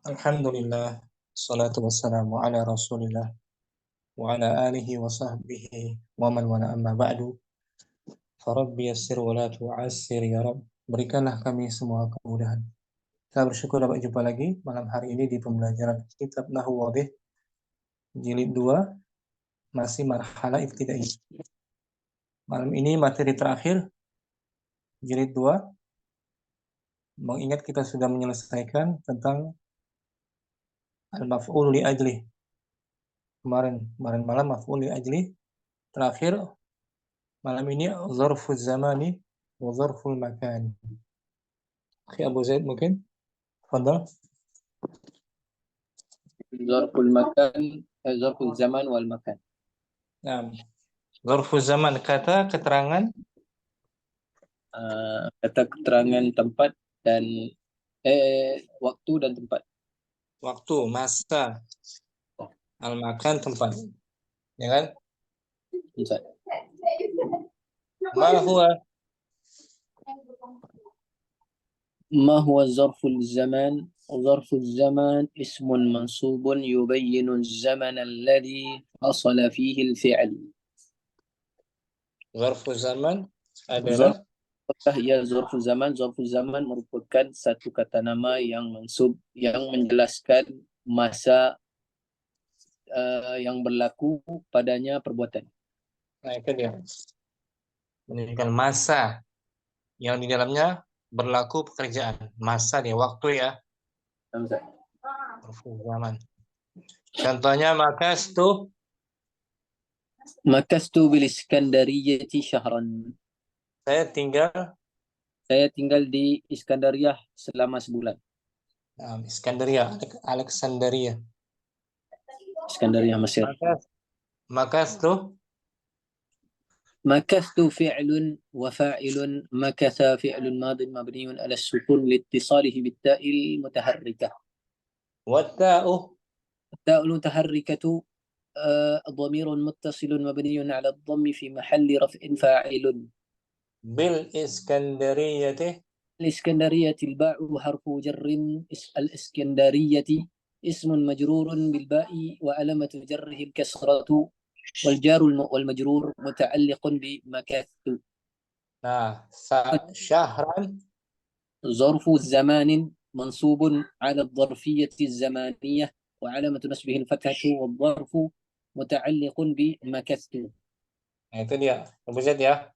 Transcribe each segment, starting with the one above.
Alhamdulillah, salatu wassalamu ala rasulillah wa ala alihi wa sahbihi wa man wala amma ba'du. Farabbi yassir wa la tu'assir ya Rabb. Berikanlah kami semua kemudahan. Kita bersyukur dapat jumpa lagi malam hari ini di pembelajaran kitab Nahwu Wadih jilid 2 masih marhalah ibtidai. Malam ini materi terakhir jilid 2, mengingat kita sudah menyelesaikan tentang al-maf'ul li ajli. Kemarin malam maf'ul li ajli. Terakhir malam ini zarful zamani wa zarful makani. Akhi Abu Zaid mungkin? Fadal. Zarful makan, zarful zaman wal makan. Nah, zarful zaman kata keterangan Kata keterangan tempat dan waktu dan tempat. waktu, masa, al-makan tempat. Ya kan? Ustaz. Ma huwa ما هو ظرف الزمان؟ ظرف الزمان اسم منصوب يبين الزمن الذي حصل فيه الفعل. zarful zaman adalah Zarful zaman merupakan satu kata nama yang mansub yang menjelaskan masa yang berlaku padanya perbuatan. nah itu dia. Menunjukkan masa yang di dalamnya berlaku pekerjaan. Masa dia, waktu ya. Zarful zaman. Contohnya makastu Makastu bil Iskandariyati syahran. saya tinggal di Iskandariyah selama sebulan. Iskandaria, Alexandria. Iskandariyah Mesir. Makastu مكثت فعل وفاعل مكث فعل ماض مبني على السكون لاتصاله بالتاء المتحركة. watta'u التاء المتحركة ضمير متصل مبني على الضم في محل رفع فاعل. bil Iskandariyati الإسكندرية الباء حرف جر. الإسكندرية اسم مجرور بالباء وعلامة جره الكسرة والجار والمجرور متعلق بمكثت. Nah, syahran ظرف زمان منصوب على الظرفية الزمانية وعلامة نصبه الفتحة والظرف متعلق بمكثت. nah itu dia. Abu Zaid ya.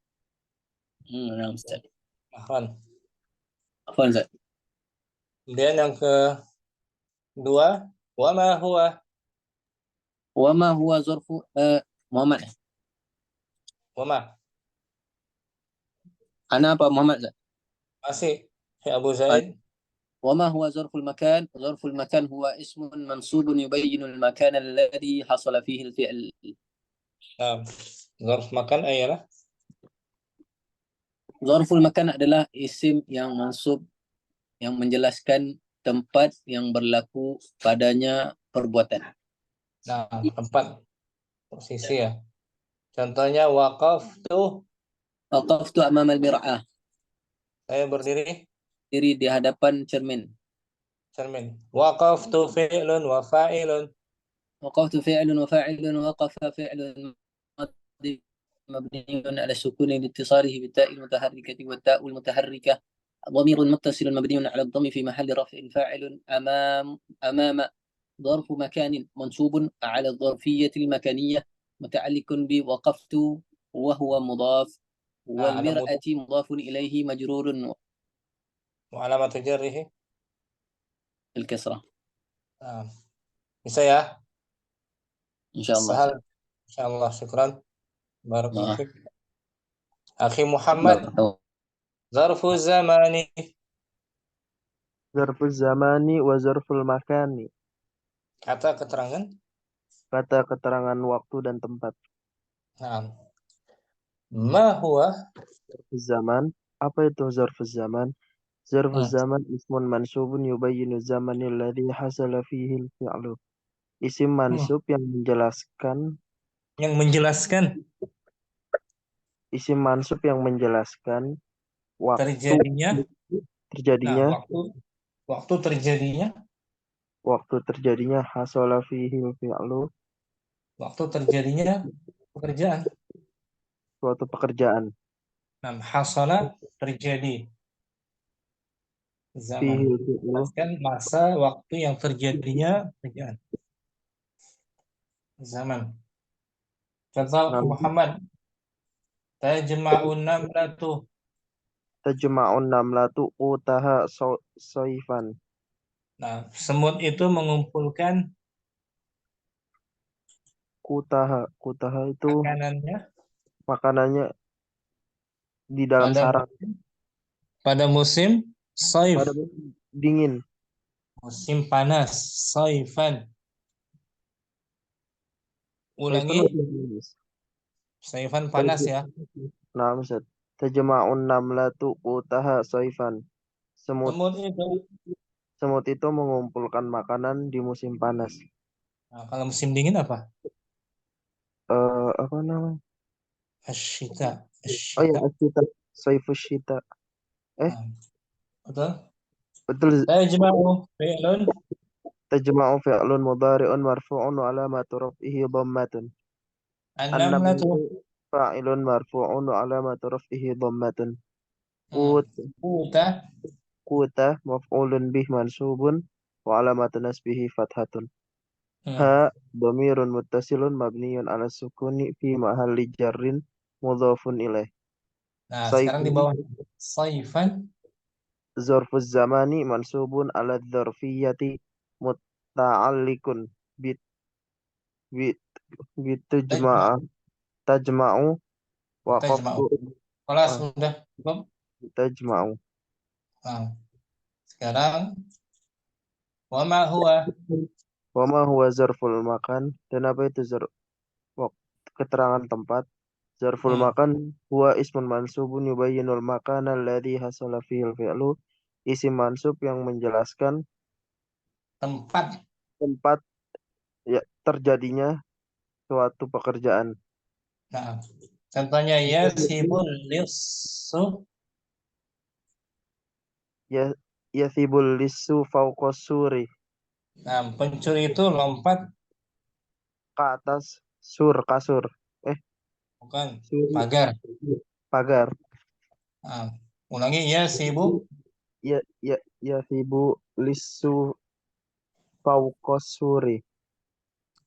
نعم أستاذ. Syahran. عفوا أستاذ. Kemudian yang kedua, wama huwa. وما هو ظرف محمد. Wama. أنا أبا محمد أستاذ. Masih Abu Zaid. وما هو ظرف المكان؟ ظرف المكان هو اسم منصوب يبين المكان الذي حصل فيه الفعل. Nah, zarf makan ayalah ظرف المكان adalah isim yang mansub yang menjelaskan tempat yang berlaku padanya perbuatan. nah tempat posisi ya. Contohnya waqaftu, وقفت أمام المرآة. saya berdiri Diri di hadapan cermin. cermin. Waqaftu fi'lun wa fa'ilun. وقفت فعل وفاعل وقف فعل مبني على السكون لاتصاله بالتاء المتحركة والتاء المتحركة ضمير متصل مبني على الضم في محل رفع فاعل أمام ظرف مكان منصوب على الظرفية المكانية متعلق بوقفت وهو مضاف والمرأة مضاف إليه مجرور وعلامة جره الكسرة. Nah, bisa ya? إن شاء الله. Sahal. Insyaallah, syukran. Barakallahu الله. fiik. Akhi Muhammad, zarfu zamani. Zarful zamani wa zarful makani. Kata keterangan. Kata keterangan waktu dan tempat. Nah. Ma huwa Zarful zaman. Apa itu zarful zaman? Zarful zaman ismun mansubun yubayyinu zamani alladhi hasala fihi al-fi'lu. Isim mansub yang menjelaskan. Isim mansub yang menjelaskan waktu terjadinya. terjadinya. Nah, waktu terjadinya waktu terjadinya hasala fihil fi'lu, Waktu terjadinya pekerjaan. suatu pekerjaan. Nah, hasala terjadi. Zaman. Fihil fi'lu, Jelaskan masa waktu yang terjadinya pekerjaan. Zaman. Contoh lalu Muhammad. Tajma'un namlatu. tajma'un namlatu utaha soifan. Nah, semut itu mengumpulkan Kutaha itu makanannya makanannya di dalam pada sarang musim pada musim saif, pada musim dingin. musim panas, saifan. Soifan Ulangi, musim panas. saifan panas ya. Nah, Ustaz. Tajma'un namlatu utaha soifan. Semut Semut itu. semut itu mengumpulkan makanan di musim panas. Nah, kalau musim dingin apa? Apa namanya? Asyita, Oh ya, asyita. asyita. Soifus syita. Eh, Nah, betul. betul. Tajma'u fi'lun Tajma'u fi'lun mudhari'un marfu'un wa alamatu raf'ihi dhammatun. an-namlatu. An-namlatu fa'ilun marfu'un wa alamatu raf'ihi dhammatun. Hmm. Qut Uta. quta maf'ulun bih mansubun wa alamatu nasbihi fathatun. Ha Hmm. dhamirun muttasilun mabniyun ala sukuni fi mahalli jarrin mudhafun ilaih. Nah, sekarang di Saifun bawah saifan zarfuz zamani mansubun ala dzarfiyyati muta'alliqun bit bit tajma'. bitujma'a tajma'u Tajma'u. waqaftu Kelas ah, sudah cukup. tajma'u. Nah, sekarang wa ma huwa. Wa ma huwa zarful makan, dan apa itu keterangan tempat. Zarful Hmm. makan huwa ismun mansubun yubayyinul makana alladhi hasala fihil fi'lu. Isim mansub yang menjelaskan Tempat. tempat ya terjadinya suatu pekerjaan. Nah, contohnya ya sibul lisu. Ya yathibul lisu fawqa suri, Nah, pencuri itu lompat, ke atas sur kasur. Eh, bukan suri pagar. pagar. Nah, ulangi ya sibuk Ya yathibu lisu fawqa suri.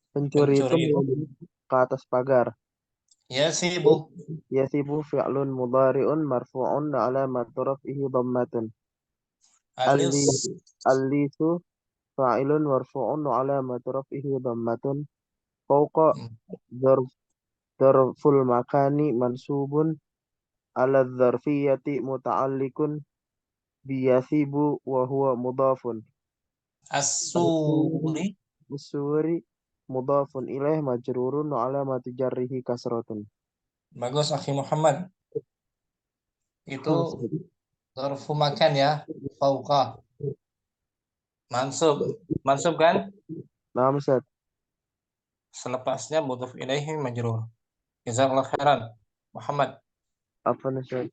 Pencuri itu pencuri itu melompat ke atas pagar. ya sibuk Yathibu fi'lun mudhari'un marfu'un alamatu raf'ihi dhammatun. alis. Alli allisu fa'ilun marfu'un alamatu raf'ihi dhammatun. Fawqa Hmm. dzarf dzarful makani mansubun ala dzarfiyyati muta'alliqun biyathibu wa huwa mudhafun. Asuri. Usuri mudhafun ilaih majrurun wa alamatu jarrihi kasratun. Bagus akhi Muhammad. Itu zarfu makan ya. Fauqa. Mansub. Mansub kan? Nah, Ustaz, Selepasnya mudhaf ilaihi majrur. Jazakallahu khairan. Muhammad. apa nih Ustaz?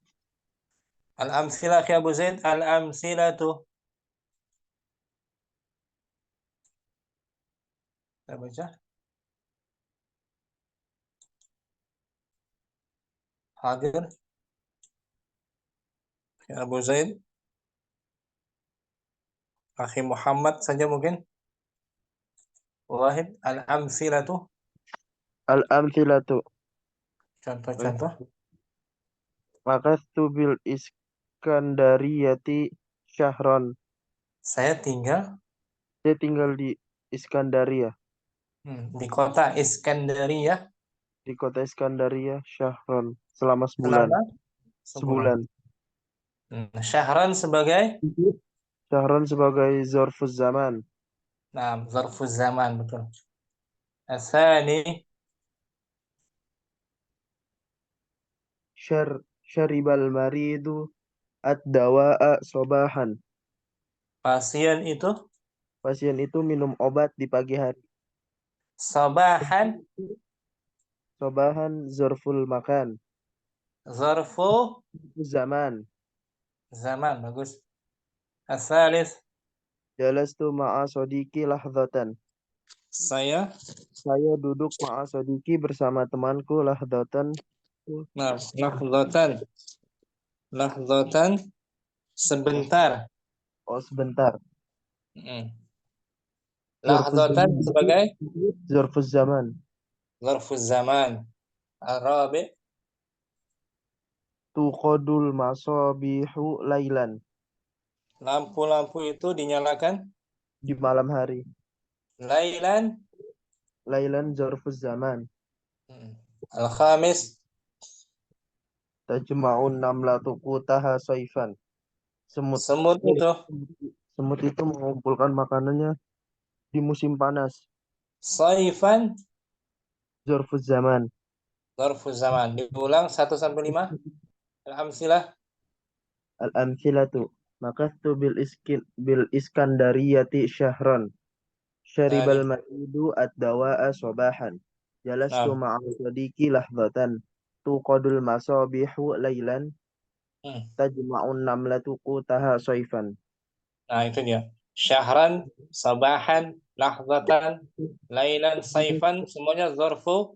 Al-amsilah ya Abu Zaid. Al-amsilatu. Kita baca. Hadir. Ya Abu Zaid. Akhi Muhammad saja mungkin. Wahid. Al-amsilatu. Al-amthilatu. Contoh-contoh. Makastu bil Iskandariyati syahron. Saya tinggal Saya tinggal di Iskandaria, di kota Iskandaria di kota Iskandaria syahron selama sebulan. selama sebulan. Sebulan. Syahran sebagai Syahron sebagai zorfuz zaman. zarfuz zaman, betul. Asani Syar syaribal maridu ad-dawa'a sobahan. pasien itu Pasien itu minum obat di pagi hari. sabahan Sobahan zorful makan. zarfu Zaman. zaman, bagus. Asalis Jalastu ma'a sodiki lahdatan. Saya, Saya duduk ma'a sodiki bersama temanku lahdatan. nah, lahdatan, sebentar. Oh, sebentar. Hmm. Zorfuz Lahdatan zaman. sebagai Zorfuz zaman. zarfuz zaman. Arabi, Tuqadul masabihu lailan. lampu-lampu itu dinyalakan Di malam hari. lailan. Lailan zorfuz zaman. Al-khamis, Tajma'un namlatu qutaha soifan. Semut. semut itu Semut itu mengumpulkan makanannya di musim panas. saifan, Zorfuz zaman. zarfuz zaman. Diulang 1 sampai 5. Al-amsilah. Al-amthilatu. Makastu bil iskandariyati syahran. Syaribal Tadi. ma'idu ad-dawa'a sobahan. Jalastu Nah, ma'a sadiki lahdatan. Tuqadul masabihu laylan. hmm. Tajma'un namlatu qutaha soifan. Nah, itu dia. Syahran, sabahan, lahdatan, lailan, saifan, semuanya zarfu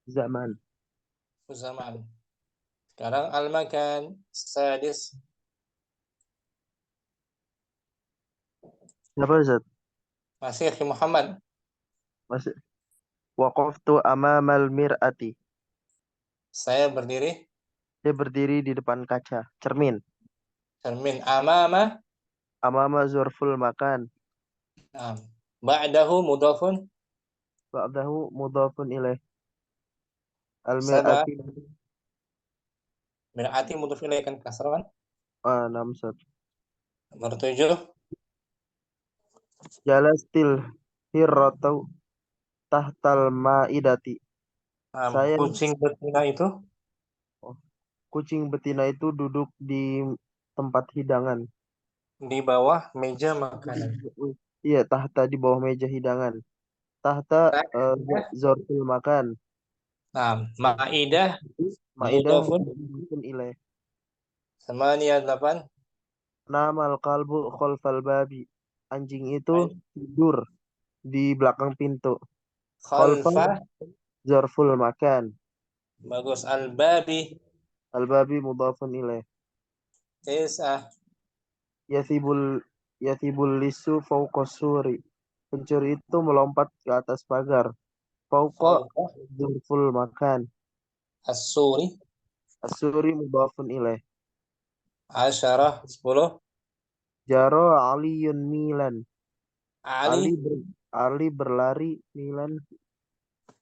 Zaman. zaman. Sekarang al-makan sadis. Siapa Ustaz? Masih Akhi Muhammad. Masih. Waqaftu amamal mir'ati. Saya berdiri Dia berdiri di depan kaca. Cermin. cermin amama. Amama zorful makan. Nah, ba'dahu mudhafun Ba'dahu mudhafun ilaih. sabah. Al-mir'ati. Mir'ati mudhaf ilaih kan kasrah kan? Namsat. Nomor 7. Jalastil hirratu tahtal ma'idati. Saya Kucing betina itu oh, kucing betina itu duduk di tempat hidangan. di bawah meja makanan. Iya, tahta di bawah meja hidangan. Tahta zorful makan. Nah, ma'idah Ma'idah mudhafun mudhafun ilaih. 8. Namal kalbu khalfal babi. Anjing itu tidur di belakang pintu. Khalfa Khalfa, zarful makan. bagus. Al-babi Al-babi mudhafun ilaih. 9. Yathibul yathibul lisu fauqa suri. Pencuri itu melompat ke atas pagar. Fauqa Fauqa zarful makan. as-suri. As-suri mudhafun ilaih. 10. Jaro aliyun milan. Ali Ali ber- Ali berlari milan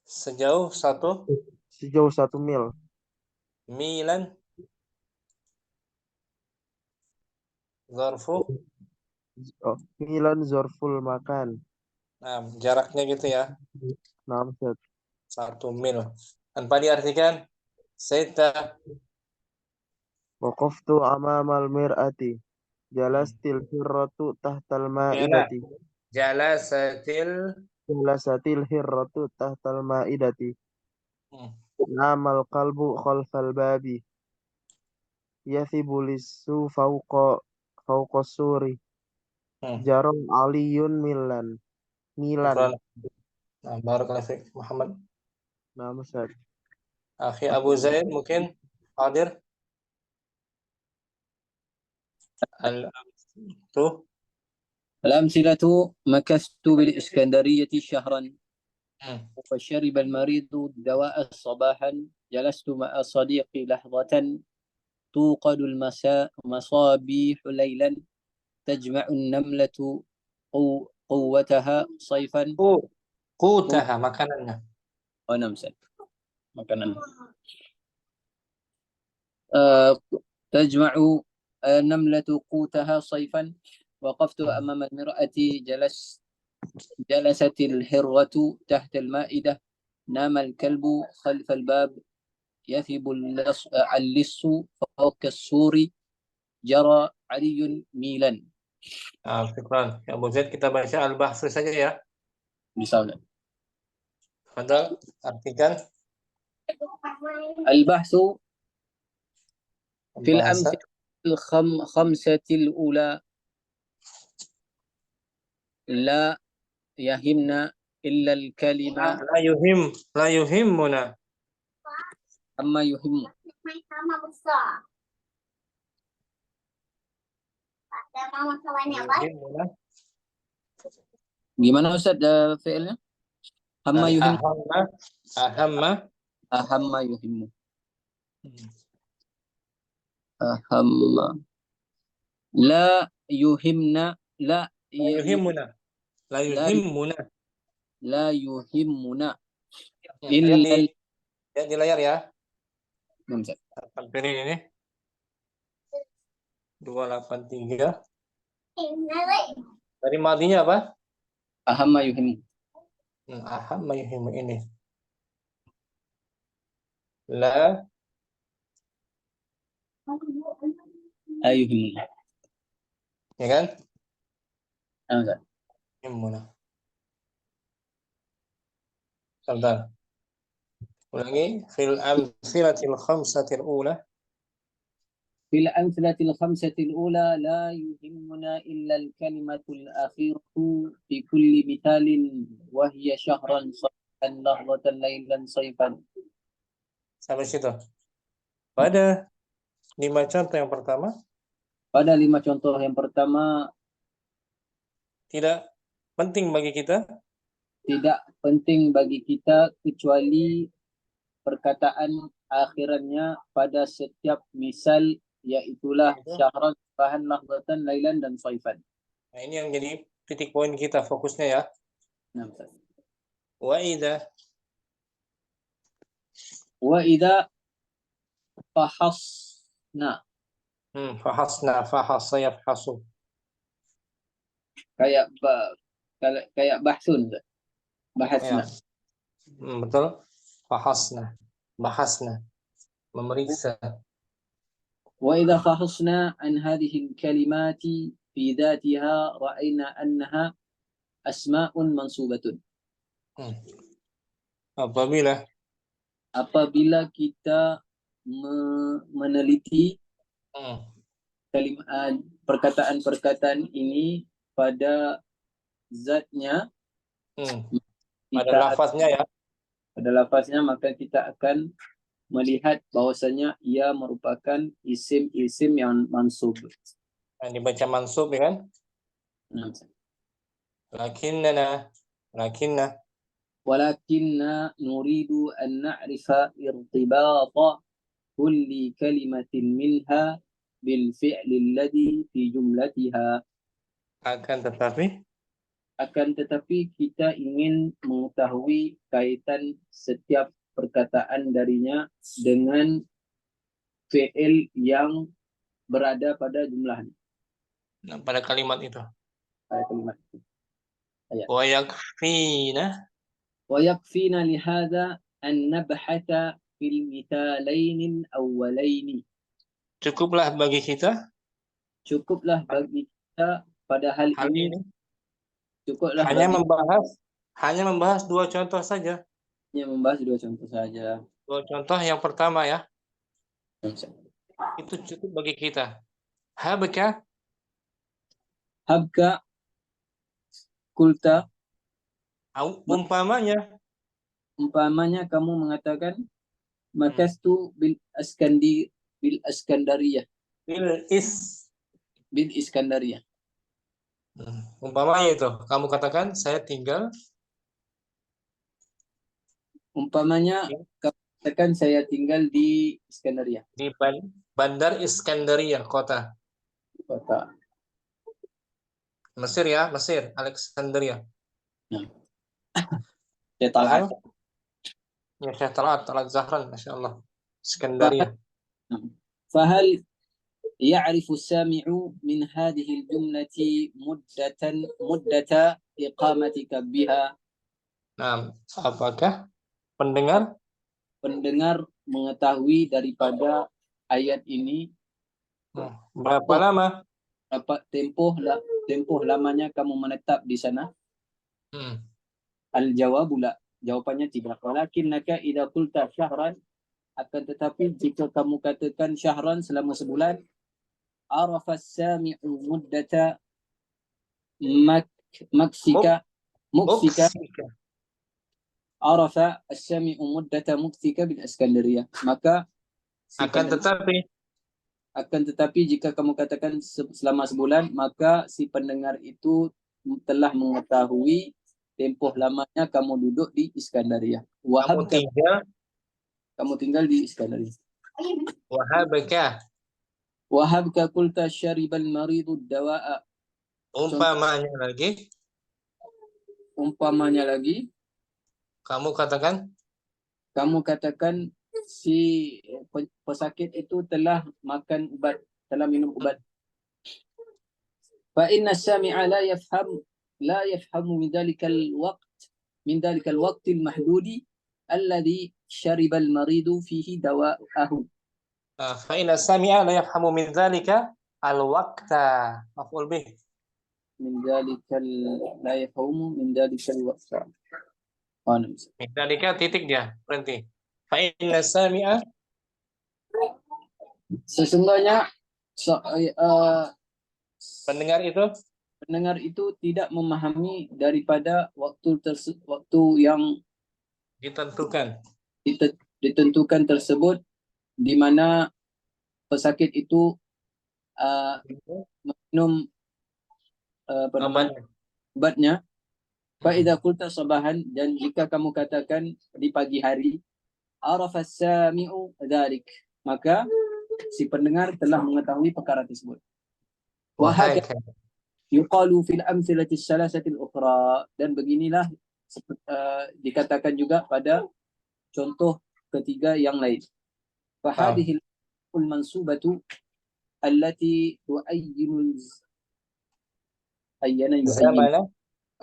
sejauh 1 sejauh 1 mil. milan zarfu. Oh, milan zorful makan. Nah, jaraknya gitu ya. Namsat. 1 mil. Tanpa diartikan seta. Waqaftu amamal mir'ati. Jalastil hirratu tahtal Jala. ma'idati. Jalasatil. Jalasatil hirratu tahtal ma'idati. Hmm. Namal qalbu khalfal babi. Yathibu lissu fauqa suri. Hmm. Jarong aliyun milan. Milan. Syukran. Nah, barakallahu fiik Muhammad. Namsat. Akhi Abu Zaid mungkin hadir. Tuh. الأمثلة: مكثت بالإسكندرية شهرا، Hmm. وشرب المريض الدواء صباحا، جلست مع صديقي لحظة، توقد المصابيح ليلا، تجمع النملة قوتها صيفا. Qutaha makanannya. ونمسك مكانا. آه، تجمع النملة قوتها صيفا. وقفت أمام المرأة، جلست الهرة تحت المائدة، نام الكلب خلف الباب، يثب اللص فوق السور، جرى علي ميلا. Syukran. Ya, Abu Zaid kita baca al-bahsu saja ya. مثالا. Fadal, artikan البحث في bahasa. الأمثلة الخمسة الأولى لا يهمنا إلا الكلمة لا يهمنا. عما يهم. يهمنا Gimana Ustaz fi'ilnya? Hamma dari yuhim. ahamma. Ahamma yuhimmu. Ahamma. La yuhimna. La Yuhimmuna. La yuhimmuna. La yuhimmuna. Lihat Illa. di layar ya. Ustaz. Tampilin ini. 283. Dari madinya apa? Ahamma yuhimmu. Ahamma yuhimmu ini. La Ayuhimmu. ya kan? Ustaz. Yuhimmuna. Sebentar. Ulangi. Fil amsilatil khamsatil ula. في الأمثلة الخمسة الأولى لا يهمنا إلا الكلمة الأخيرة في كل مثال وهي شهرا صيفا لحظة ليلا صيفا. Sampai situ. Pada 5 contoh yang pertama, pada 5 contoh yang pertama, tidak penting bagi kita tidak penting bagi kita kecuali perkataan akhirannya pada setiap misal, yaitulah syahran, bahan, lahzatan, lailan, dan saifan. Nah, ini yang jadi titik poin kita, fokusnya ya. Nah, wa idza fahasna. Fahasa yafhasu. Kayak bahsun, bahasna. Ya. Betul. Bahasna. Memeriksa. وإذا فحصنا عن هذه الكلمات في ذاتها رأينا أنها أسماء منصوبة. Apabila kita meneliti perkataan-perkataan ini pada zatnya, pada lafaznya ya. Pada lafaznya, maka kita akan melihat bahwasanya ia merupakan isim-isim yang mansub. Yang dibaca mansub ya kan? Walakinna nuridu an na'rifa irtibata kulli kalimatin minha bil fi'li alladhi fi jumlatiha. Akan tetapi kita ingin mengetahui kaitan setiap perkataan darinya dengan fi'il yang berada pada jumlahnya. Nah, pada kalimat itu. Pada kalimat itu. Wa yakfina lihadza an nabhatha fil mithalain awwalaini. Cukuplah bagi kita pada hal ini. Cukuplah hanya membahas 2 contoh saja. Hanya membahas 2 contoh saja. 2 contoh yang pertama ya. Itu cukup bagi kita. Habka kulta. Umpamanya kamu mengatakan makastu bil Iskandariyah. Bil Iskandariyah. Umpamanya itu, kamu katakan saya tinggal. Umpamanya kamu katakan saya tinggal di Iskandariyah. Di Bandar Iskandariyah, kota. Mesir ya, Mesir, Alexandria. Ya talat. Ya saya talat Zahran, Masya Allah. Iskandariyah. Fahal ya'rifu as-sami'u min hadhihi al-jumlati muddata iqamatika biha. Nah, apakah pendengar mengetahui daripada ayat ini berapa lama? Berapa tempoh lamanya kamu menetap di sana? Al-jawabu la. Jawapannya tidak. Walakinnaka idza qulta syahran, akan tetapi jika kamu katakan syahran selama sebulan, arafa as-sami'u muddata مكسك مكسك Muksika. عرف السامع مدة مكسك بالإسكندرية. Maka si Akan pendengar, tetapi akan tetapi jika kamu katakan selama sebulan, maka si pendengar itu telah mengetahui tempoh lamanya kamu duduk di Iskandaria. kamu tinggal Kamu tinggal di Iskandaria. wahabaka. Wahabka qulta syaribal maridu dawa'a. Umpamanya lagi, Umpamanya lagi, kamu katakan kamu katakan si pesakit itu telah makan ubat, telah minum ubat. Fa inna sami'a la yafhamu min dhalikal waqt al-mahdudi alladhi shariba al-maridu fihi dawa'ahu. fa inna sami'a la yafhamu min dzalika al-waqta. Maf'ul bih. Min dhalikal la yafhamu min dhalikal waqt. Min dzalika titik dia, berhenti. Fa inna sami'a Sesungguhnya pendengar itu pendengar itu tidak memahami daripada waktu yang ditentukan. ditentukan tersebut, di mana pesakit itu minum obatnya. Fa'idha qulta sabahan, dan jika kamu katakan di pagi hari, arafa sami'u dzalik, maka si pendengar telah mengetahui perkara tersebut. Wa hakadha yuqalu fil amthilati salasati al-ukhra, dan beginilah dikatakan juga pada contoh ketiga yang lain. Fa hadhihi al-mansubatu allati tu'ayyinu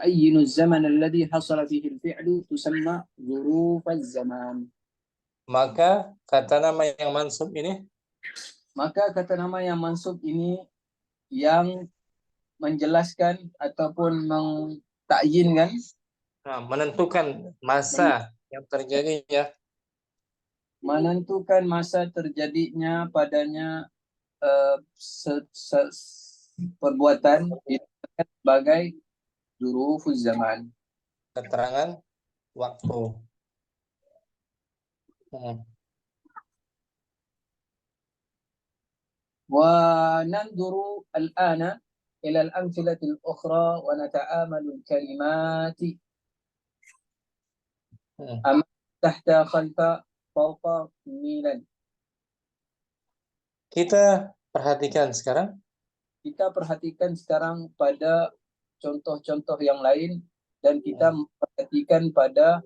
الزمن الذي حصل فيه الفعل تسمى ظروف الزمان. Maka kata nama yang mansub ini yang menjelaskan ataupun mentakyinkan, menentukan masa yang terjadi, ya, menentukan masa terjadinya padanya perbuatan sebagai dzurufuz zaman, keterangan waktu. Wa nanduru al-ana ila al-amthilati al-ukhra wa nata'amalu al-kalimati tahta khalfa fawqa milan. Kita perhatikan sekarang pada contoh-contoh yang lain, dan kita perhatikan pada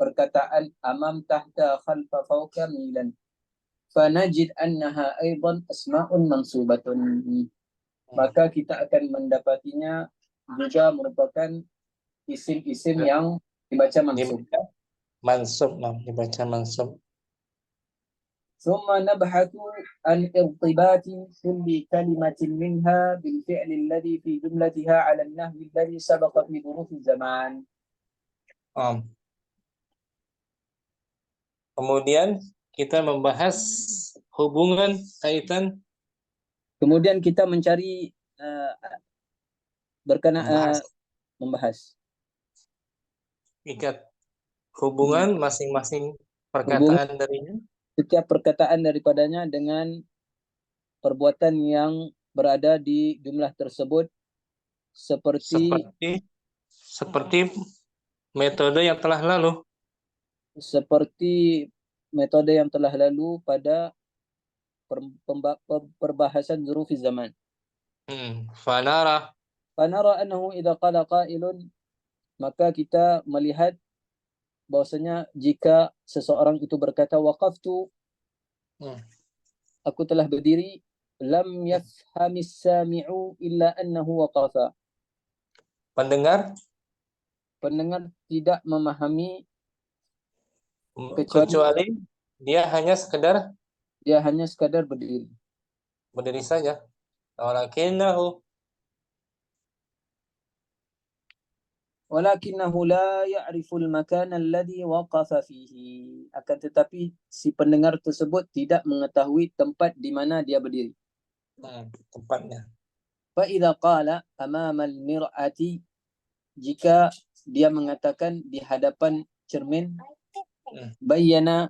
perkataan amam, tahta, khalfa, fawqa, milan. Fanajid annaha aidan asma'un mansubatun. Maka kita akan mendapatinya juga merupakan isim-isim yang dibaca mansub. Dibaca mansub. ثم نبحث عن ارتباط كل كلمة منها بالفعل الذي في جملتها على النحو الذي سبق في ظروف الزمان. Kemudian kita membahas hubungan kaitan. Kemudian kita mencari membahas ikat hubungan masing-masing perkataan darinya. Setiap perkataan daripadanya dengan perbuatan yang berada di jumlah tersebut, seperti metode yang telah lalu. Seperti metode yang telah lalu pada perbahasan dzurufuz zaman. Fanara annahu idza qala qailun, maka kita melihat bahwasanya jika seseorang itu berkata waqaftu, aku telah berdiri, lam yafhamis sami'u illa annahu waqafa. Pendengar tidak memahami kecuali dia hanya sekadar berdiri saja. Walakinahu la ya'riful makan alladhi waqafa fihi. Akan tetapi si pendengar tersebut tidak mengetahui tempat di mana dia berdiri. Tempatnya. Fa idza qala amama al-mir'ati jika dia mengatakan di hadapan cermin, bayyana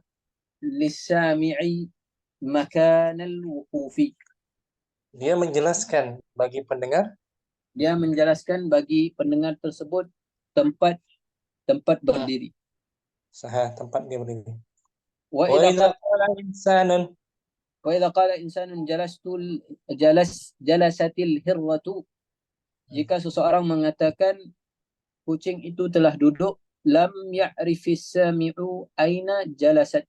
lissami'i makanal wuqufi. Dia menjelaskan bagi pendengar. Dia menjelaskan bagi pendengar tersebut tempat berdiri. Sah, tempat dia berdiri. Wa Wa idza idza qala insanun qala insanun jalasatil hirratu. Jika seseorang mengatakan kucing itu telah duduk, lam ya'rifis sami'u aina jalasat.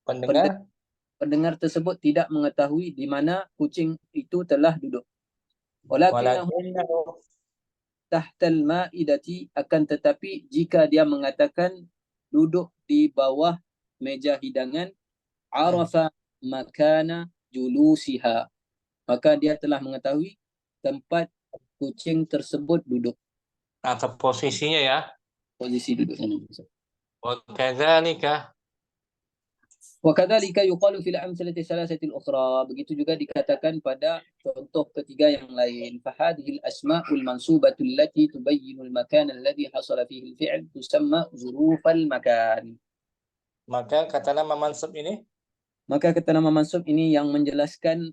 Pendengar tersebut tidak mengetahui di mana kucing itu telah duduk. Walakinahu tahtal ma'idati, akan tetapi jika dia mengatakan duduk di bawah meja hidangan, arafa makana julusiha, maka dia telah mengetahui tempat kucing tersebut duduk. Atau posisinya ya. Posisi duduknya. Wakadzalika yuqalu fil amsalati thalathati al-ukhra. Begitu juga dikatakan pada contoh ketiga yang lain. Fahadhihi al-asma'ul mansubatu allati tubayyinu al-makan alladhi hasala fihi al-fi'l tusamma zuruf al-makan. Maka kata nama mansub ini yang menjelaskan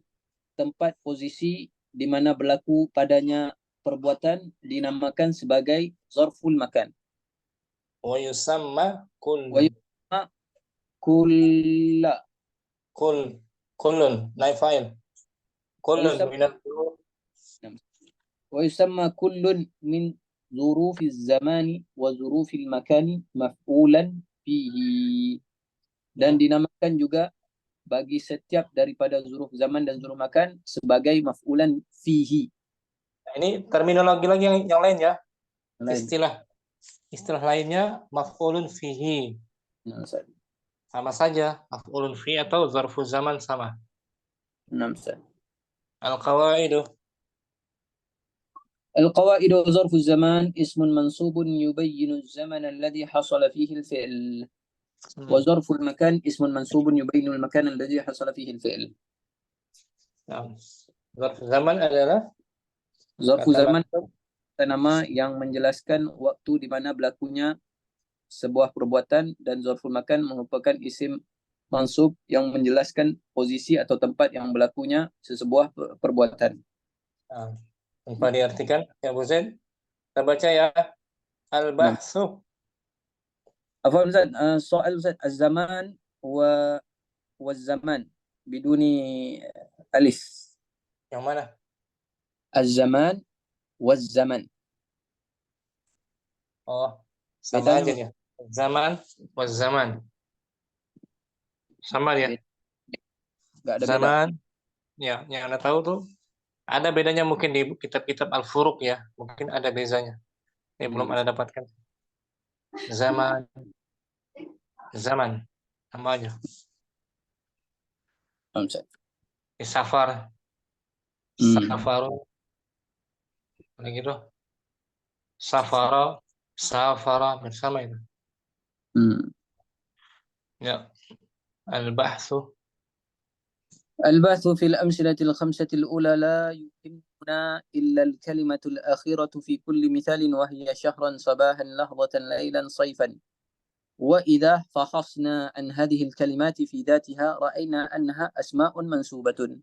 tempat posisi di mana berlaku padanya perbuatan dinamakan sebagai zarful makan. Wa yusamma kullun naib fa'il. Kullun minal wa yusamma kullun min zurufiz zamani wa zurufil makani maf'ulan fihi. Dan dinamakan juga bagi setiap daripada zuruf zaman dan zuruf makan sebagai maf'ulan fihi. Nah, ini terminologi lagi yang lain ya. Lain. Istilah lainnya maf'ulun fihi. Sama saja, maf'ulun fi atau zarfu zaman sama. Al-qawaidu ظرف الزمان اسم منصوب يبين الزمن الذي حصل فيه الفعل وظرف المكان اسم منصوب يبين المكان الذي حصل فيه الفعل. Zarf zaman adalah zarfu zaman, nama yang menjelaskan waktu di mana berlakunya sebuah perbuatan, dan zarful makan merupakan isim mansub yang menjelaskan posisi atau tempat yang berlakunya sesebuah perbuatan. Tanpa diartikan ya Bu Zaid. Kita baca ya. Al-bahsu. Apa Ustaz? Soal Ustaz, az-zaman wa zaman biduni alif. Yang mana? Az-zaman wa zaman. Oh, sama aja ya. Zaman wa zaman. Sama dia. Enggak ada zaman beda. Ya, yang Anda tahu tuh ada bedanya mungkin di kitab-kitab Al-Furuq ya. Mungkin ada bezanya. Ini belum Anda dapatkan. Zaman sama aja. Safar. Safaru. Ada gitu. Safara bersama itu. Ya. Al-bahsu. البحث في الأمثلة الخمسة الأولى لا يمكننا إلا الكلمة الأخيرة في كل مثال، وهي شهرا صباحا لحظة ليلا صيفا. وإذا فحصنا عن هذه الكلمات في ذاتها رأينا أنها أسماء منسوبة،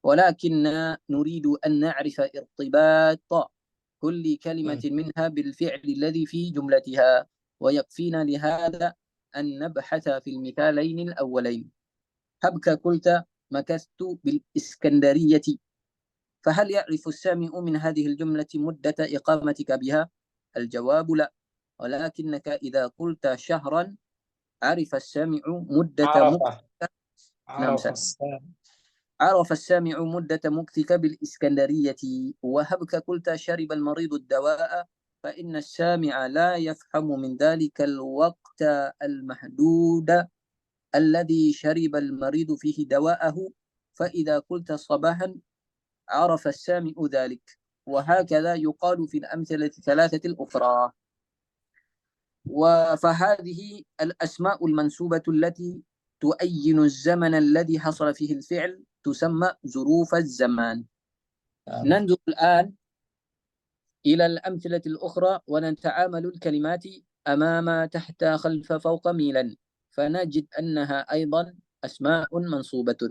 ولكننا نريد أن نعرف ارتباط كل كلمة منها بالفعل الذي في جملتها، ويكفينا لهذا أن نبحث في المثالين الأولين. هبك قلت مكثت بالإسكندرية، فهل يعرف السامع من هذه الجملة مدة إقامتك بها؟ الجواب لا، ولكنك إذا قلت شهرا عرف السامع عرف السامع مدة مكثك بالإسكندرية. وهبك قلت شرب المريض الدواء، فإن السامع لا يفهم من ذلك الوقت المحدود الذي شرب المريض فيه دواءه، فإذا قلت صباحا عرف السامع ذلك. وهكذا يقال في الأمثلة الثلاثة الأخرى. فهذه الأسماء المنسوبة التي تؤين الزمن الذي حصل فيه الفعل تسمى ظروف الزمان. ننظر الآن إلى الأمثلة الأخرى ونتعامل الكلمات أمام تحت خلف فوق ميلا، فنجد أنها أيضا أسماء منصوبة.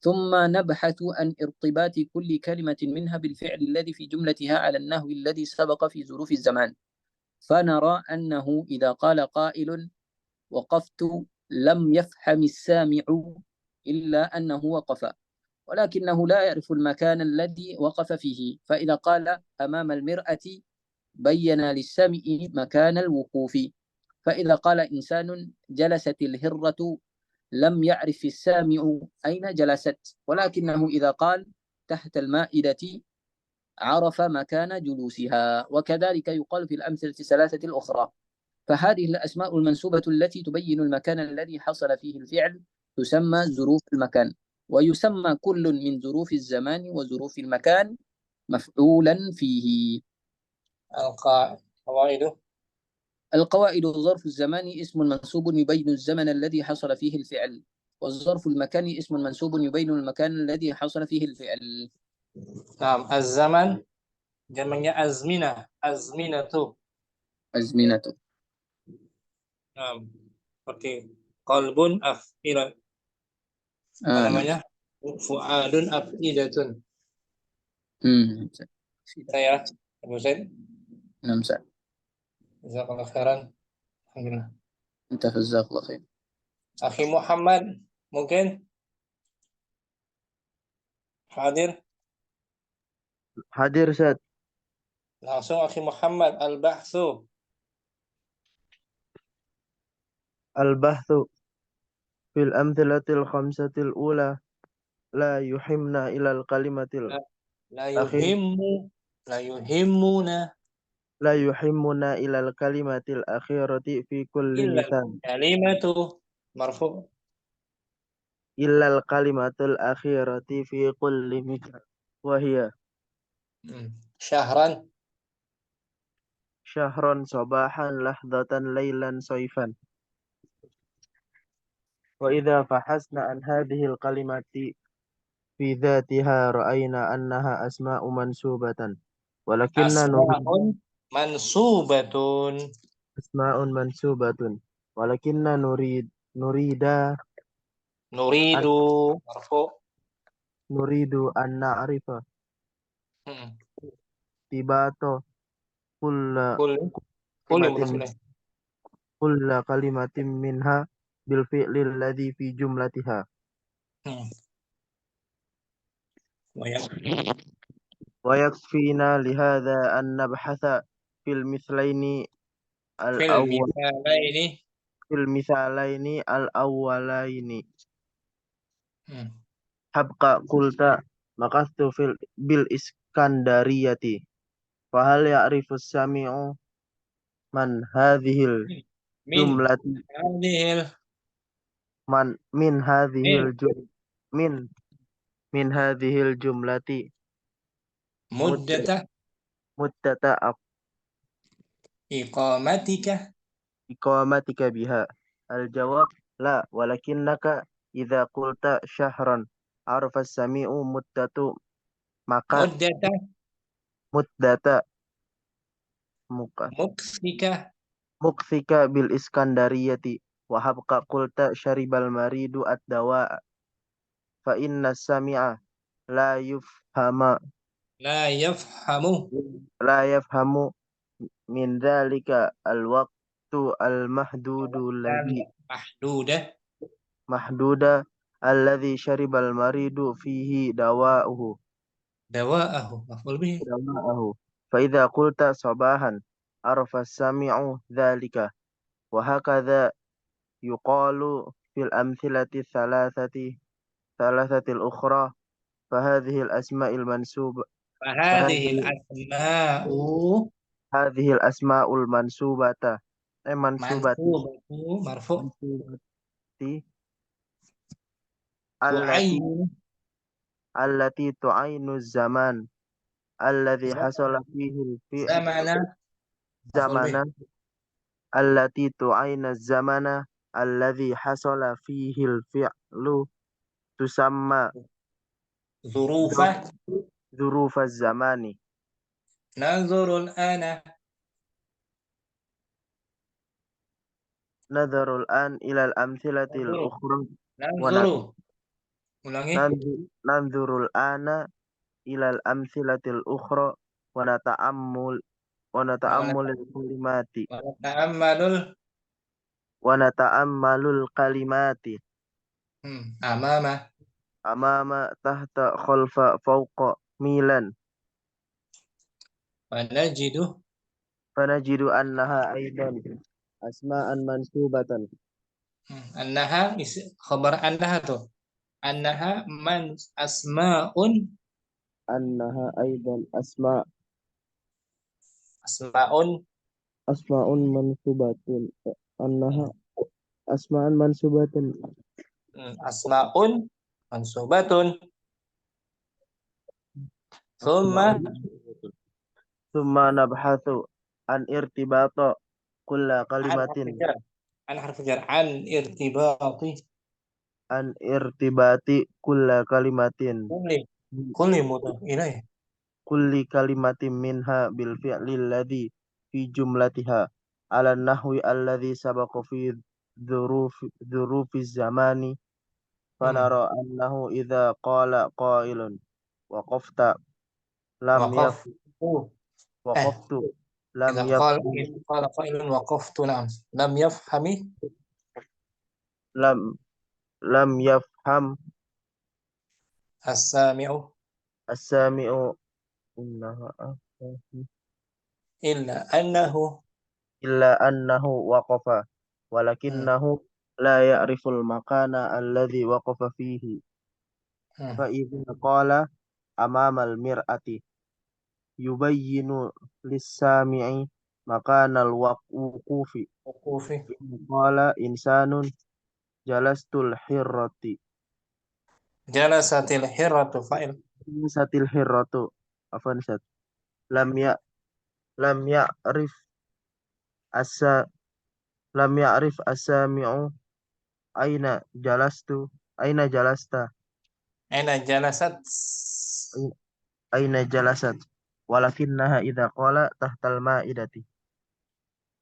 ثم نبحث عن ارتباط كل كلمة منها بالفعل الذي في جملتها على النحو الذي سبق في ظروف الزمان، فنرى أنه إذا قال قائل وقفت لم يفهم السامع إلا أنه وقف، ولكنه لا يعرف المكان الذي وقف فيه، فإذا قال أمام المرأة بين للسامع مكان الوقوف، فإذا قال إنسان جلست الهرة لم يعرف السامع أين جلست، ولكنه إذا قال تحت المائدة عرف مكان جلوسها. وكذلك يقال في الأمثلة الثلاثة الأخرى. فهذه الأسماء المنسوبة التي تبين المكان الذي حصل فيه الفعل تسمى ظروف المكان، ويسمى كل من ظروف الزمان وظروف المكان مفعولا فيه. القواعد. القواعد: ظرف الزمان اسم منسوب يبين الزمن الذي حصل فيه الفعل، والظرف المكاني اسم منسوب يبين المكان الذي حصل فيه الفعل. نعم. الزمن jamaknya azminatu. أزمنة. Nah, seperti qalbun af'ila. Apa نعم. namanya? Fuadun afidatun. مم. Saya, Abu Zaid. نعم سعد. Jazakallah khairan. Alhamdulillah. أنت جزاك الله خير. Akhi Muhammad, mungkin hadir? Hadir Ustaz. Langsung Akhi Muhammad, al-bahthu. Al-bahthu fil amthilatil khamsatil ula la yuhimna ilal kalimatil La, la akhir yuhimmu, la yuhimmuna la yuhimmuna ilal kalimatil akhirati fi kulli illa mithal kalimatu marfu. illal kalimatul akhirati fi kulli mithal wa hiya Syahran. syahron sabahan lahdatan laylan soifan. Wa idza fahasna an hadhil kalimati fi dzatiha ra'ayna annaha asma'u mansubatan walakinna Asma'un mansubatun. asma'un mansubatun walakinna nurida an Nuridu marfu. nuridu an na'rifa Hmm. tibato kulla Kul kul yang kalimatin maksudnya. kulla kalimatin minha bil fi'li alladhi fi jumlatiha Hmm. Banyak. wa yakfina lihadha an nabhatha fil mithlaini al Fil awwal misala ini. fil mithalaini al awwalaini Hmm. habqa qulta maqastu bil iskandariyati fahal ya'rifu sami'u man hadhil Min jumlati hadhil man min hadhil min min min hadhil jumlati muddata muddata iqamatika. iqamatika biha al jawab la walakinnaka idza qulta syahran arfa sami'u muddatu maka Muddata muddata muka muksika. mukfika bil iskandariyati wa habqa qulta syaribal maridu ad-dawa fa inna sami'a la yufhama La yafhamu. la yafhamu min dzalika al waqtu al mahdudu Dan alladhi mahdudah. mahduda alladhi syaribal maridu fihi dawa'uhu Dawa'ahu. Maf'ul bihi. dawa'ahu fa idza qulta sabahan arfa sami'u dzalika wa hakadha yuqalu fil amthilati thalathatil ukhra fa hadhihi al asma'il mansub fa Fahadhil asma'u hadhihi al asma'ul mansubata mansubati mansubatu marfu. mansubati allati Tu'ayyin allati tu'ainu zaman alladhi hasala fihi al-fi' zamana. Maf'ul bihi. zamana allati tu'aina zamana alladhi hasala fihi al-fi'lu tusamma Zurufa. dzurufaz zamani Nazurul ana. Nadharul an ilal amthilatil Nanzuru. ukhra wa Nanzuru. Ulangi. nanzurul ana ilal amthilatil ukhra wa nata'ammul wa nata'ammulil kalimati Ta'ammalul. wa nata'ammalul kalimati Amama. amama tahta khalfa fawqa milan Wanajidu. fanajidu annaha aidan asma'an mansubatan Annaha. Khabar annaha tuh. Annaha man asma'un. annaha aidan Asma'un. asma'un mansubatun annaha asma'an mansubatun Asma'un. Mansubatun. Thumma. asma'un thumma nabhathu an irtibata kulla An kalimatin harfi jar. An harfi jar. An irtibati. an irtibati kulla kalimatin Kulli. Kulli mudhaf ilaih. kulli kalimatin minha bil fi'li alladhi fi jumlatiha ala nahwi alladhi sabaqa fi dhurufi zamani fanara annahu idza qala qailun waqafta lam yaf Waqaftu. Eh, waqaftu lam idza yafham qala qailun waqaftu na'am. Lam yafhami. lam lam yafham As-sami'u. as-sami'u innaha Illa annahu. illa annahu waqafa Hmm. walakinnahu la ya'riful makana alladhi waqafa fihi fa idza qala amama al-mir'ati yubayyinu lis-sami'i makana al-wuqufi Wuqufi. qala insanun jalastul hirrati Jalasatil hirratu fa'il. satil hirratu afan sat lam ya lam ya'rif asa lam ya'rif as-sami'u aina jalastu aina jalasta Aina jalasat. aina jalasat walakinnaha idza qala tahtal ma'idati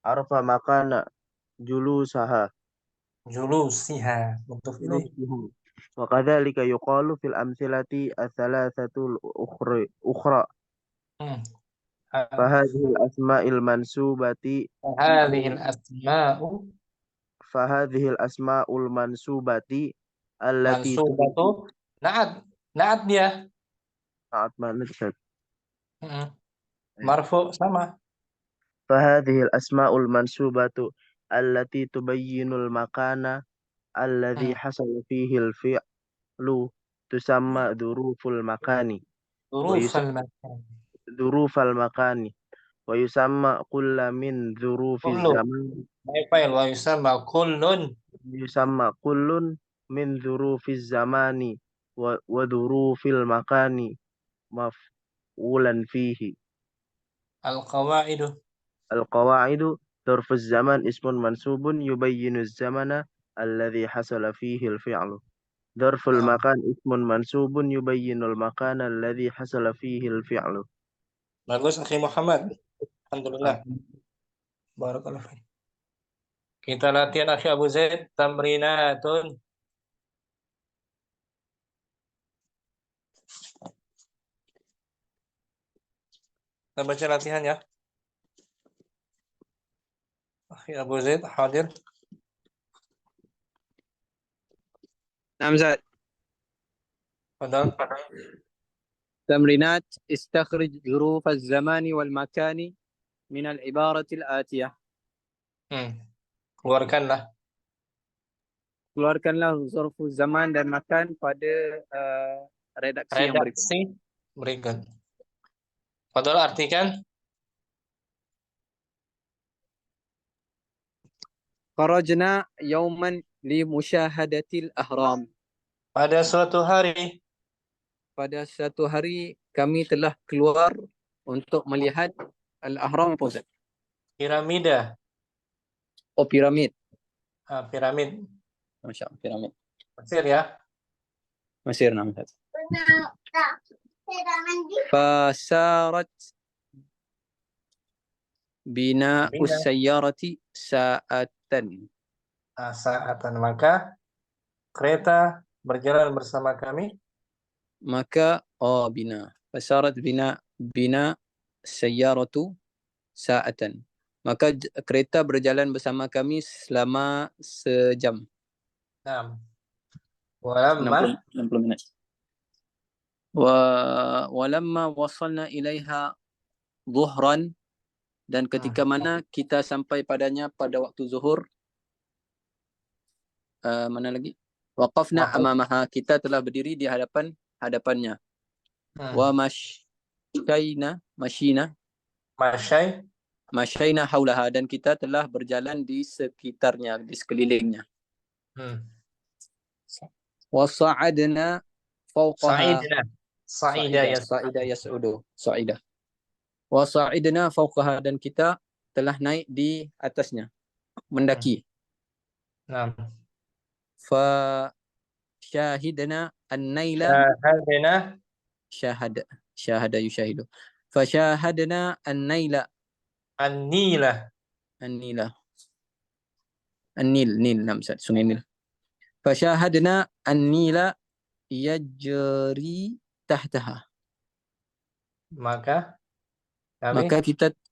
arfa makana julusaha Julusiha. Mudhaf ilaih. julusiha wa kadzalika yuqalu fil amthilati ats-thalathatul ukhra Hmm. fahadhil asma'il mansubati Hadhil asma'u. fahadhil asma'ul mansubati allati Mansubatu. Na'at. Na'at dia. taat manasat Marfu sama. fahadhil asma'ul mansubatu allati tubayyinul makana alladhi hasala fihi al-fi'lu tusamma dzuruful makani wa Hurufal yusamma makan. dzurufal makani wa yusamma kulla min dzurufiz Kullu. zaman Fa'il wa yusamma kullun. yusamma kullun min dzurufiz zamani wa dzurufil makani maf'ulan fihi Al-qawaidu. al-qawaidu dzurfuz zaman ismun mansubun yubayyinu az-zamana alladhi hasala fihi al-fi'lu ظرف Naam. المكان اسم منصوب يبين المكان الذي حصل فيه الفعل Bagus, Akhi Muhammad. Alhamdulillah. Barakallahu fiik. Kita latihan Akhi Abu Zaid. Tamrinatun. Kita baca latihan ya. Akhi Abu Zaid hadir. نعم زاد. Fadal. تمرينات استخرج ظروف الزمان والمكان من العبارة الآتية. Keluarkanlah. Keluarkanlah ظرف zaman dan makan pada redaksi yang berikut. Redaksi berikut. Fadal artikan. خرجنا يوما لمشاهدة الأهرام. Pada suatu hari. Pada satu hari kami telah keluar untuk melihat Al-Ahram Pusat. Piramida. Oh, piramid. Piramid. Masya Allah, piramid. Mesir ya. Mesir nama. Fasarat bina'us Bina sayyarati sa'atan. saatan. Maka kereta berjalan bersama kami. Maka bina. Fasarat bina sayyaratu sa'atan. Maka kereta berjalan bersama kami selama sejam. Nah, walamma 60 minit. Walamma wasalna ilaiha zuhran, dan ketika mana kita sampai padanya pada waktu zuhur, mana lagi? Waqafna amamaha, kita telah berdiri di hadapannya. Wa masyayna haulaha, dan kita telah berjalan di sekitarnya, di sekelilingnya. Wa sa'adna fawqaha. Sa'ida yas'udu. Sa'ida. Wa sa'idna fawqaha, dan kita telah naik di atasnya, mendaki. Fa syahidna an-naila. Syahada yushahidu. Fa syahadna an-naila. Nil, sungai Nil. Fa syahadna an-nila yajri tahtaha. Maka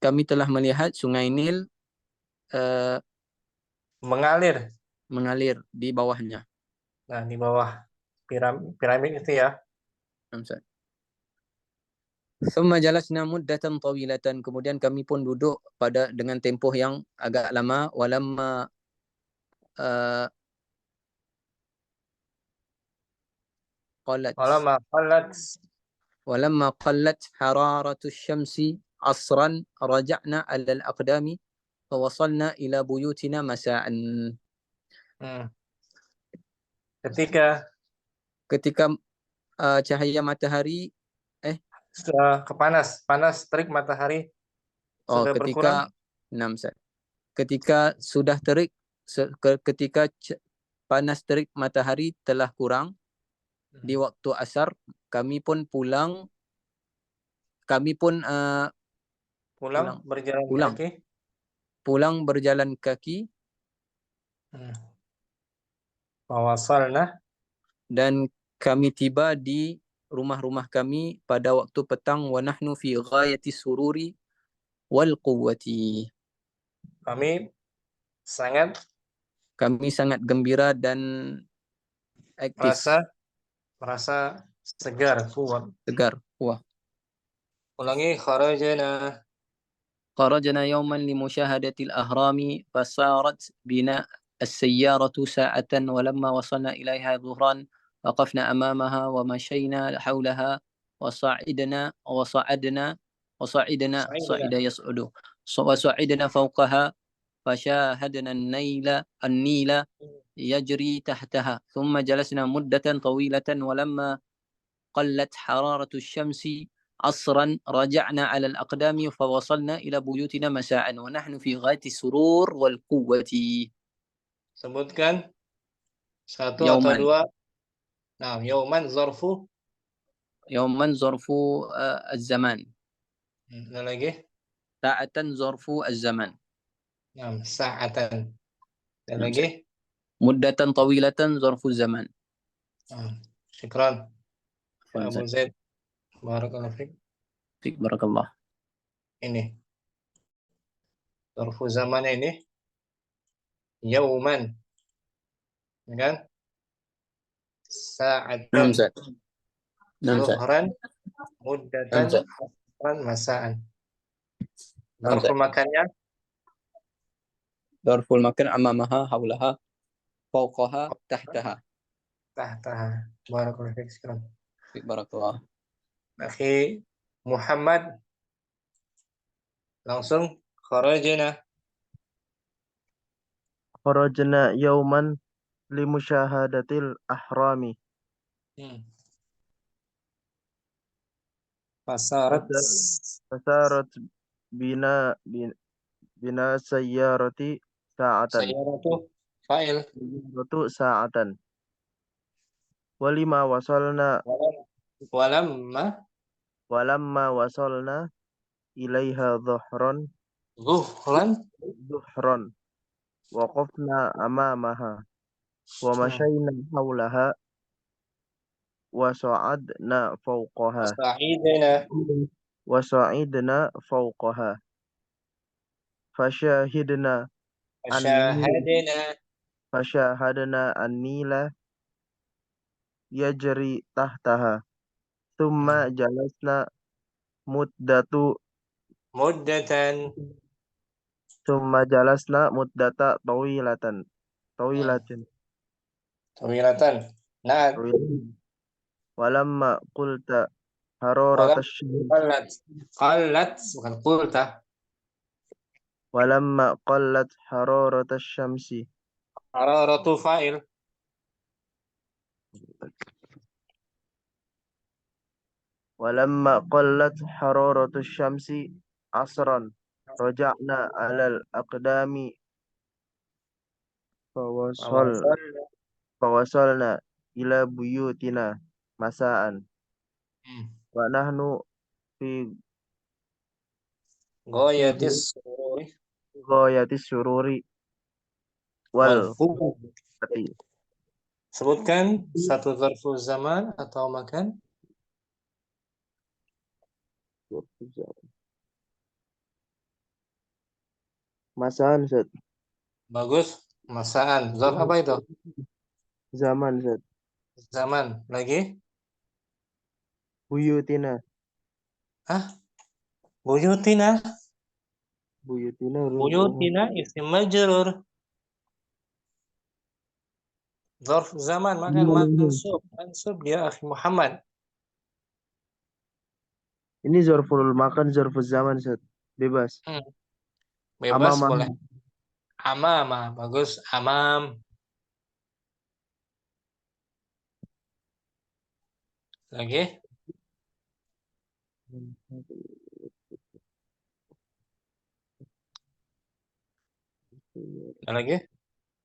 kami telah melihat sungai Nil mengalir di bawahnya. Nah, di bawah piramid itu ya. Thumma jalasna muddatan tawilatan, kemudian kami pun duduk dengan tempoh yang agak lama. Walamma qallat hararatu syamsi asran raja'na 'ala al-aqdami fa wasalna ila buyutina masa'an. Ketika cahaya matahari panas terik matahari sudah berkurang. Ketika sudah terik, ketika panas terik matahari telah kurang di waktu asar, kami pun berjalan kaki. Fawasalna, dan kami tiba di rumah-rumah kami pada waktu petang. Wa nahnu fi ghayati sururi wal quwwati. Kami sangat gembira dan aktif. Merasa segar, kuat. Wah. Ulangi, خرجنا يوما لمشاهدة الأهرام فسارت بنا السيارة ساعة، ولما وصلنا إليها ظهرا وقفنا أمامها ومشينا حولها وصعدنا فوقها فشاهدنا النيل يجري تحتها. ثم جلسنا مدة طويلة، ولما قلت حرارة الشمس عصرا رجعنا على الأقدام فوصلنا إلى بيوتنا مساء ونحن في غاية السرور والقوة. Sebutkan satu atau dua. Nah, yauman zarfu الزمان. Ada lagi? ساعة ظرف الزمان. Nah, sa'atan. Ada lagi? مدة طويلة ظرف الزمان. Syukran. Abu Zaid. Barakallahu fiik. Barakallah. Ini. Zarfu zaman ini yauman. Kan? Sa'atan. Zuhran. Muddatan. Masaan. Zarful makannya? Zarful makan amamaha, haulaha, fawqaha, tahtaha. Barakallahu fiik. Syukran. Barakallah. Akhi Muhammad, langsung kharajna yauman limusyahadatil ahrami. Fasarat bina sayyarati sa'atan. Sayyaratu fa'il. Sa'atan. Walamma wasalna ilaiha dhuhran, Zuhran. ظهرا وقفنا أمامها ومشينا حولها وصعدنا فوقها فشاهدنا النيل يجري تحتها ثم جلسنا مدة طويلة Nah, ولما قلت حرارة الشمس bukan qulta. ولما قلت حرارة الشمس Hararatu fa'il. ولما قلت حرارة الشمس عصرا رجعنا على الأقدام فوصلنا إلى بيوتنا مساء ونحن في Ghayatis sururi غاية السرور wal والفرحة. Sebutkan satu zarfu zaman atau makan. Masaan, Zat. Bagus. Masaan. Zarf apa itu? Zaman, Zat. Zaman. Lagi? Buyutina. Hah? Buyutina. Buyutina. Buyutina isim majrur. Zarf zaman makan mansub. Mansub dia akhi Muhammad. Ini zarful makan, zarful zaman, Zat. Bebas. Bebas Amamah. boleh. Amama. Bagus. Amam. Lagi? Ada lagi?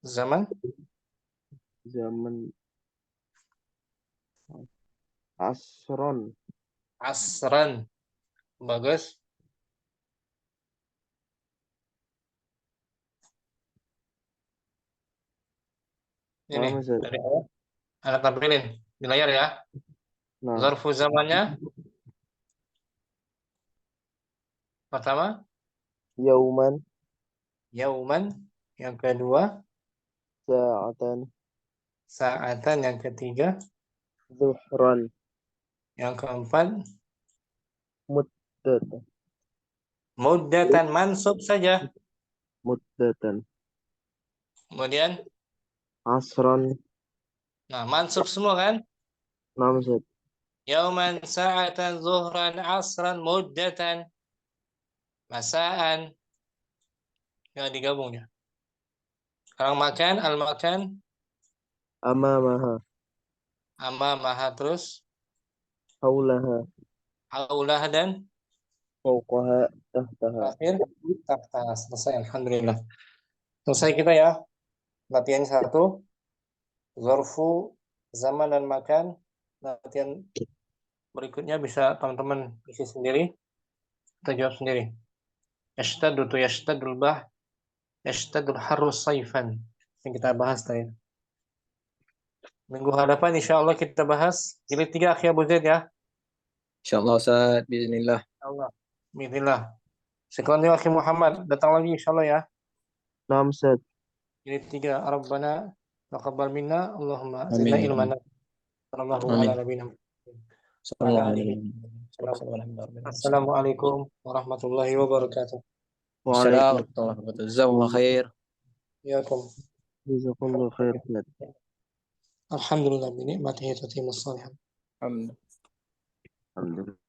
Zaman? Zaman. Asron. Asran. Bagus. Ini Paham, Zat? dari awal. Anda tampilin di layar ya. Nah, Zarfu zamannya pertama yauman, yauman, yang kedua sa'atan, saatan, yang ketiga, zuhran, yang keempat muddatan, muddatan, mansub saja. muddatan, Kemudian asran, mansub semua kan? namzat, Yauman, saatan, zuhran, asran, muddatan, masaan. Yang digabung ya. Sekarang makan, al-makan, amamaha, amamaha, terus haulaha, aulah, dan fauqaha, tahtaha. terakhir tahta. Selesai, alhamdulillah. Selesai kita ya. Latihan 1, zarfu zaman dan makan. Latihan berikutnya bisa teman-teman isi sendiri, kita jawab sendiri. Yashtaddu tu yashtadul bah, yashtadul harus saifan. Yang kita bahas tadi. Minggu hadapan insya Allah kita bahas jilid 3 akhir Abu Zaid ya. Insyaallah Ustaz, bismillah. Allah. Bismillah. Sekarang akhi Muhammad datang lagi insya Allah ya. Namzat. Jilid 3 Rabbana taqabbal minna Allahumma Amin. zidna ilman. Sallallahu Amin. ala nabiyina Sallallahu alaihi Assalamualaikum warahmatullahi wabarakatuh. Waalaikumsalam warahmatullahi wabarakatuh. Jazakumullah khair. Iyakum. Jazakumullah khair. Alhamdulillah bi ni'matihi tatimmus shalihat. Alhamdulillah. Alhamdulillah.